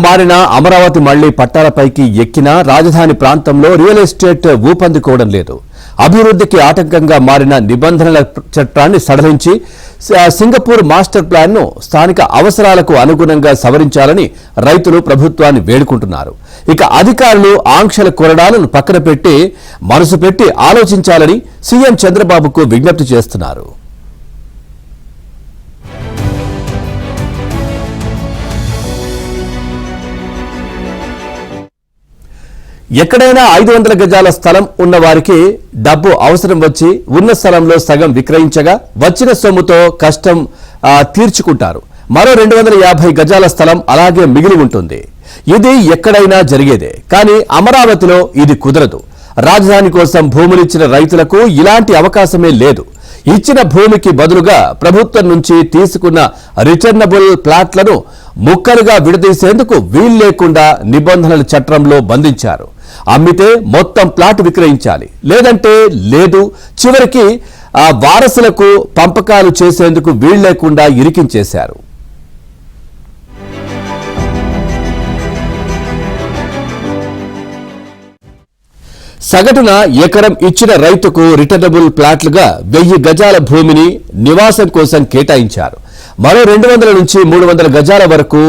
మారిన అమరావతి మళ్లీ పట్టాలపైకి ఎక్కినా రాజధాని ప్రాంతంలో రియల్ ఎస్టేట్ ఊపందుకోవడం లేదు. అభివృద్ధికి ఆటంకంగా మారిన నిబంధనల చట్టాన్ని సడలించి సింగపూర్ మాస్టర్ ప్లాన్ ను స్థానిక అవసరాలకు అనుగుణంగా సవరించాలని రైతులు ప్రభుత్వాన్ని వేడుకుంటున్నారు. ఇక అధికారులు ఆంక్షల కొరడాలను పక్కన పెట్టి మనసు పెట్టి ఆలోచించాలని సీఎం చంద్రబాబుకు విజ్ఞప్తి చేస్తున్నారు. ఎక్కడైనా 500 గజాల స్థలం ఉన్న వారికి డబ్బు అవసరం వచ్చి ఉన్న స్థలంలో సగం విక్రయించగా వచ్చిన సొమ్ముతో కష్టం తీర్చుకుంటారు. మరో 250 గజాల స్థలం అలాగే మిగిలి ఉంటుంది. ఇది ఎక్కడైనా జరిగేదే, కానీ అమరావతిలో ఇది కుదరదు. రాజధాని కోసం భూములిచ్చిన రైతులకు ఇలాంటి అవకాశమే లేదు. ఇచ్చిన భూమికి బదులుగా ప్రభుత్వం నుంచి తీసుకున్న రిటర్నబుల్ ప్లాట్లను ముక్కలుగా విడదీసేందుకు వీలు లేకుండా నిబంధనల చట్టంలో బంధించారు. అమ్మితే మొత్తం ప్లాట్ విక్రయించాలి, లేదంటే లేదు. చివరికి వారసులకు పంపకాలు చేసేందుకు వీలు లేకుండా ఇరికించేశారు. సగటున ఎకరం ఇచ్చిన రైతుకు రిటర్నబుల్ ప్లాట్లుగా 1000 గజాల భూమిని నివాసం కోసం కేటాయించారు. మరో 200 నుంచి 300 గజాల వరకు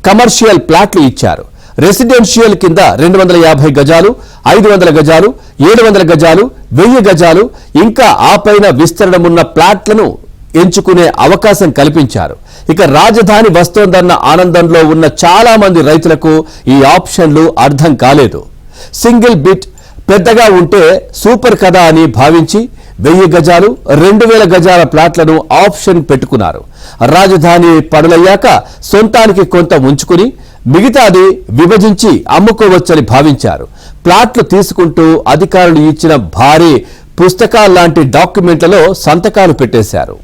కమర్షియల్ ప్లాట్లు ఇచ్చారు. రెసిడెన్షియల్ కింద 250 గజాలు, 500 గజాలు, 700 గజాలు, 1000 గజాలు, ఇంకా ఆపైన విస్తరణమున్న ప్లాట్లను ఎంచుకునే అవకాశం కల్పించారు. ఇక రాజధాని వస్తోందన్న ఆనందంలో ఉన్న చాలా మంది రైతులకు ఈ ఆప్షన్లు అర్థం కాలేదు. సింగిల్ బిట్ పెద్దగా ఉంటే సూపర్ కదా అని భావించి 1000 గజాలు, 2000 గజాల ప్లాట్లను ఆప్షన్ పెట్టుకున్నారు. రాజధాని పనులయ్యాక సొంతానికి కొంత ఉంచుకుని మిగతాది విభజించి అమ్ముకోవచ్చని భావించారు. ప్లాట్లు తీసుకుంటూ అధికారులు ఇచ్చిన భారీ పుస్తకాల్లాంటి డాక్యుమెంట్లలో సంతకాలు పెట్టేశారు.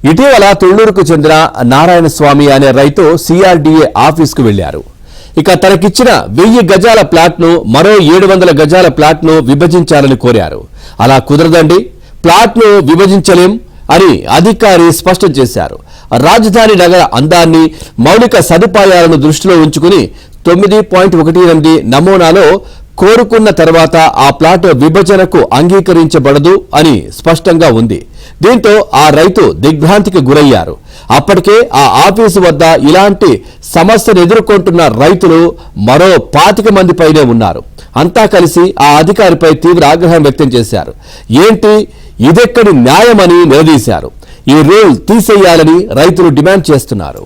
ఇటీవల తుళ్లూరుకు చెందిన నారాయణ స్వామి అనే రైతు సిఆర్డీఏ ఆఫీసుకు వెళ్లారు. ఇక తనకిచ్చిన 1000 గజాల ప్లాట్ను మరో 700 గజాల ప్లాట్ను విభజించాలని కోరారు. అలా కుదరదండి, ప్లాట్ను విభజించలేం అని అధికారి స్పష్టం చేశారు. రాజధాని నగర అందాన్ని, మౌలిక సదుపాయాలను దృష్టిలో ఉంచుకుని 9.18 నమూనాలో కోరుకున్న తర్వాత ఆ ప్లాట్ విభజనకు అంగీకరించబడదు అని స్పష్టంగా ఉంది. దీంతో ఆ రైతు దిగ్భ్రాంతికి గురయ్యారు. అప్పటికే ఆ ఆఫీసు వద్ద ఇలాంటి సమస్యను ఎదుర్కొంటున్న రైతులు మరో 25 మంది పైనే ఉన్నారు. అంతా కలిసి ఆ అధికారిపై తీవ్ర ఆగ్రహం వ్యక్తం చేశారు. ఏంటి ఇదెక్కడి న్యాయమని నిలదీశారు. ఈ రూల్ తీసేయాలని రైతులు డిమాండ్ చేస్తున్నారు.